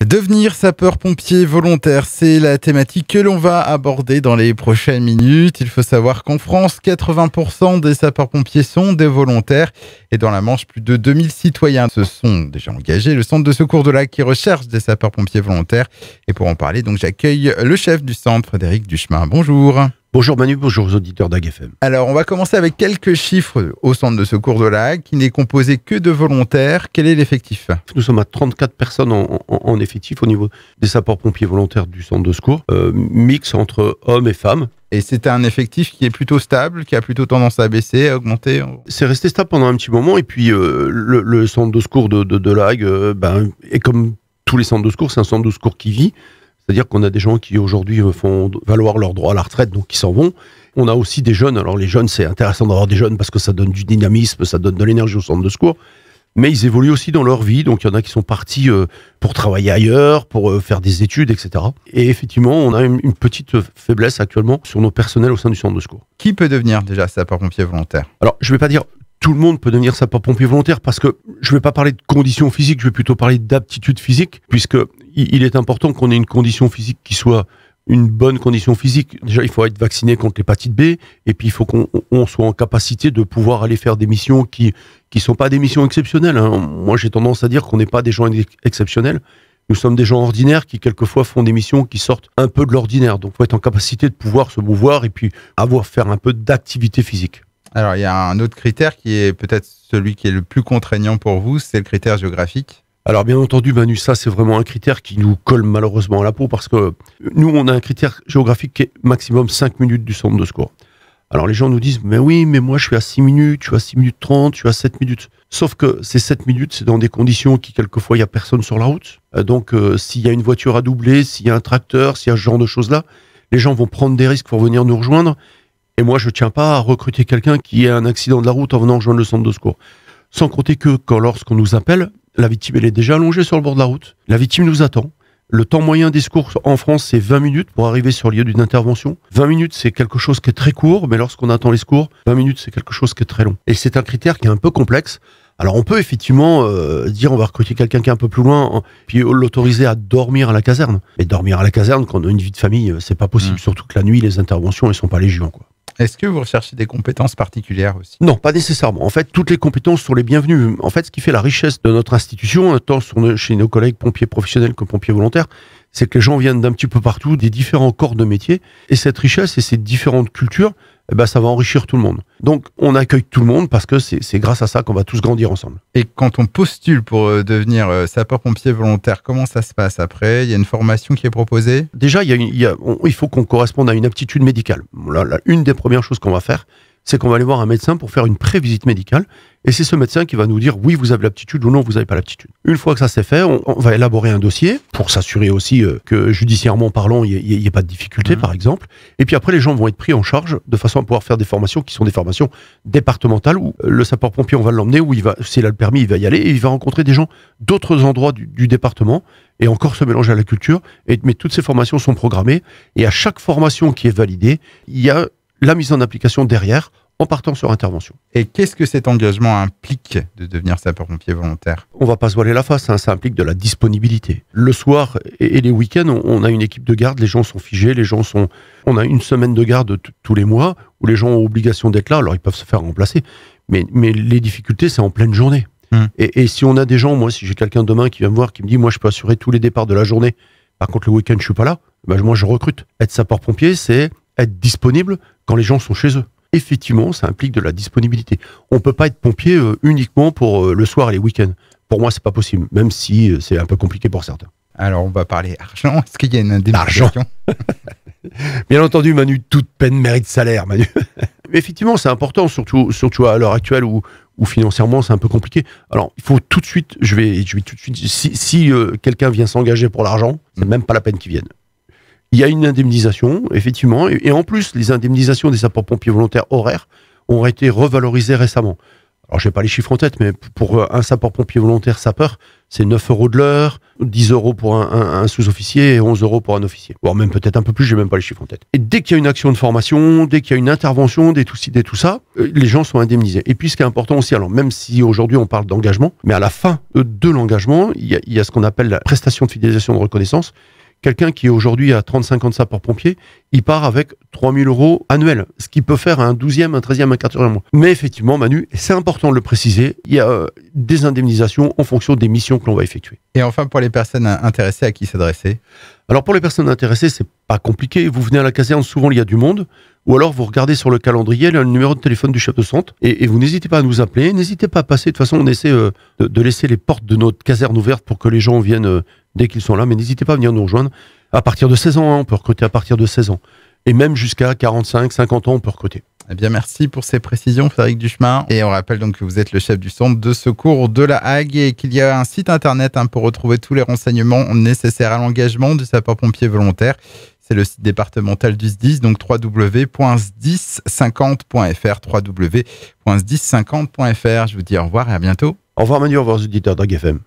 Devenir sapeur-pompier volontaire, c'est la thématique que l'on va aborder dans les prochaines minutes. Il faut savoir qu'en France, 80% des sapeurs-pompiers sont des volontaires et dans la Manche, plus de 2000 citoyens se sont déjà engagés. Le centre de secours de Lac qui recherche des sapeurs-pompiers volontaires. Et pour en parler, donc j'accueille le chef du centre, Frédéric Duchemin. Bonjour. Bonjour Manu, bonjour aux auditeurs d'AG FM. Alors, on va commencer avec quelques chiffres au centre de secours de Lac, qui n'est composé que de volontaires. Quel est l'effectif ? Nous sommes à 34 personnes en effectif au niveau des sapeurs-pompiers volontaires du centre de secours, mix entre hommes et femmes. Et c'est un effectif qui est plutôt stable, qui a plutôt tendance à baisser, à augmenter. C'est resté stable pendant un petit moment et puis le centre de secours de Lac, et comme tous les centres de secours, c'est un centre de secours qui vit. C'est-à-dire qu'on a des gens qui aujourd'hui font valoir leur droit à la retraite, donc qui s'en vont. On a aussi des jeunes. Alors les jeunes, c'est intéressant d'avoir des jeunes parce que ça donne du dynamisme, ça donne de l'énergie au centre de secours. Mais ils évoluent aussi dans leur vie. Donc il y en a qui sont partis pour travailler ailleurs, pour faire des études, etc. Et effectivement, on a une petite faiblesse actuellement sur nos personnels au sein du centre de secours. Qui peut devenir déjà sapeur-pompier volontaire ? Alors je ne vais pas dire tout le monde peut devenir sapeur-pompier volontaire parce que je ne vais pas parler de conditions physiques, je vais plutôt parler d'aptitude physique, puisque il est important qu'on ait une condition physique qui soit une bonne condition physique. Déjà, il faut être vacciné contre l'hépatite B, et puis il faut qu'on soit en capacité de pouvoir aller faire des missions qui sont pas des missions exceptionnelles. Moi, j'ai tendance à dire qu'on n'est pas des gens exceptionnels. Nous sommes des gens ordinaires qui, quelquefois, font des missions qui sortent un peu de l'ordinaire. Donc, il faut être en capacité de pouvoir se mouvoir et puis faire un peu d'activité physique. Alors, il y a un autre critère qui est peut-être celui qui est le plus contraignant pour vous, c'est le critère géographique. Alors, bien entendu, Manu, ça, c'est vraiment un critère qui nous colle malheureusement à la peau parce que nous, on a un critère géographique qui est maximum 5 minutes du centre de secours. Alors, les gens nous disent, mais oui, mais moi, je suis à 6 minutes, je suis à 6 minutes 30, je suis à 7 minutes. Sauf que ces 7 minutes, c'est dans des conditions qui, quelquefois, il n'y a personne sur la route. Donc, s'il y a une voiture à doubler, s'il y a un tracteur, s'il y a ce genre de choses-là, les gens vont prendre des risques pour venir nous rejoindre. Et moi, je ne tiens pas à recruter quelqu'un qui a un accident de la route en venant rejoindre le centre de secours. Sans compter que lorsqu'on nous appelle, la victime, elle est déjà allongée sur le bord de la route. La victime nous attend. Le temps moyen des secours en France, c'est 20 minutes pour arriver sur le lieu d'une intervention. 20 minutes, c'est quelque chose qui est très court, mais lorsqu'on attend les secours, 20 minutes, c'est quelque chose qui est très long. Et c'est un critère qui est un peu complexe. Alors, on peut effectivement dire on va recruter quelqu'un qui est un peu plus loin, puis l'autoriser à dormir à la caserne. Mais dormir à la caserne, quand on a une vie de famille, c'est pas possible. Surtout que la nuit, les interventions, elles sont pas légion, quoi. Est-ce que vous recherchez des compétences particulières aussi ? Non, pas nécessairement. En fait, toutes les compétences sont les bienvenues. En fait, ce qui fait la richesse de notre institution, tant chez nos collègues pompiers professionnels que pompiers volontaires, c'est que les gens viennent d'un petit peu partout, des différents corps de métier. Et cette richesse et ces différentes cultures, ça va enrichir tout le monde. Donc, on accueille tout le monde parce que c'est grâce à ça qu'on va tous grandir ensemble. Et quand on postule pour devenir sapeur-pompier volontaire, comment ça se passe après ? Il y a une formation qui est proposée ? Déjà, il faut qu'on corresponde à une aptitude médicale. Une des premières choses qu'on va faire, c'est qu'on va aller voir un médecin pour faire une prévisite médicale. Et c'est ce médecin qui va nous dire oui, vous avez l'aptitude ou non, vous n'avez pas l'aptitude. Une fois que ça c'est fait, on va élaborer un dossier pour s'assurer aussi que judiciairement parlant, il n'y ait pas de difficulté, par exemple. Et puis après, les gens vont être pris en charge de façon à pouvoir faire des formations qui sont des formations départementales où le sapeur-pompier, on va l'emmener, où s'il a le permis, il va y aller et il va rencontrer des gens d'autres endroits du département et encore se mélanger à la culture. Mais toutes ces formations sont programmées et à chaque formation qui est validée, il y a la mise en application derrière en partant sur intervention. Et qu'est-ce que cet engagement implique de devenir sapeur-pompier volontaire ? On va pas se voiler la face, ça implique de la disponibilité. Le soir et les week-ends, on a une équipe de garde, les gens sont figés, on a une semaine de garde tous les mois où les gens ont obligation d'être là, alors ils peuvent se faire remplacer, mais les difficultés, c'est en pleine journée. Et si on a des gens, moi, si j'ai quelqu'un demain qui vient me voir, qui me dit, moi, je peux assurer tous les départs de la journée, par contre, le week-end, je suis pas là, moi, je recrute. Être sapeur-pompier, c'est être disponible quand les gens sont chez eux. Effectivement, ça implique de la disponibilité. On ne peut pas être pompier uniquement pour le soir et les week-ends. Pour moi, c'est pas possible, même si c'est un peu compliqué pour certains. Alors, on va parler argent. Est-ce qu'il y a une indemnisation ? Bien entendu, Manu, toute peine mérite salaire, Manu. Mais effectivement, c'est important, surtout à l'heure actuelle où financièrement, c'est un peu compliqué. Alors, il faut tout de suite, je vais tout de suite, si quelqu'un vient s'engager pour l'argent, c'est même pas la peine qu'il vienne. Il y a une indemnisation, effectivement, et en plus, les indemnisations des sapeurs-pompiers volontaires horaires ont été revalorisées récemment. Alors, je n'ai pas les chiffres en tête, mais pour un sapeur-pompier volontaire sapeur, c'est 9 € de l'heure, 10 € pour un sous-officier et 11 € pour un officier. Voire même peut-être un peu plus, j'ai même pas les chiffres en tête. Et dès qu'il y a une action de formation, dès qu'il y a une intervention, dès tout ça, les gens sont indemnisés. Et puis ce qui est important aussi, alors même si aujourd'hui on parle d'engagement, mais à la fin de l'engagement, il y a ce qu'on appelle la prestation de fidélisation de reconnaissance. Quelqu'un qui est aujourd'hui à 35 ans de sapeur-pompier, il part avec 3 000 € annuels, ce qui peut faire un 12e, un 13e, un 14e mois. Mais effectivement, Manu, c'est important de le préciser, il y a des indemnisations en fonction des missions que l'on va effectuer. Et enfin, pour les personnes intéressées, à qui s'adresser? Alors pour les personnes intéressées, c'est pas compliqué. Vous venez à la caserne, souvent il y a du monde, ou alors vous regardez sur le calendrier le numéro de téléphone du chef de centre, et vous n'hésitez pas à nous appeler, n'hésitez pas à passer. De toute façon, on essaie de laisser les portes de notre caserne ouvertes pour que les gens viennent dès qu'ils sont là, mais n'hésitez pas à venir nous rejoindre. À partir de 16 ans, on peut recruter à partir de 16 ans. Et même jusqu'à 45, 50 ans, on peut recruter. Eh bien, merci pour ces précisions, Frédéric Duchemin. Et on rappelle donc que vous êtes le chef du centre de secours de la Hague et qu'il y a un site internet pour retrouver tous les renseignements nécessaires à l'engagement du sapeur-pompier volontaire. C'est le site départemental du SDIS, donc www.sdis50.fr, www.sdis50.fr. Je vous dis au revoir et à bientôt. Au revoir Manu, au revoir aux auditeurs d'Ag FM.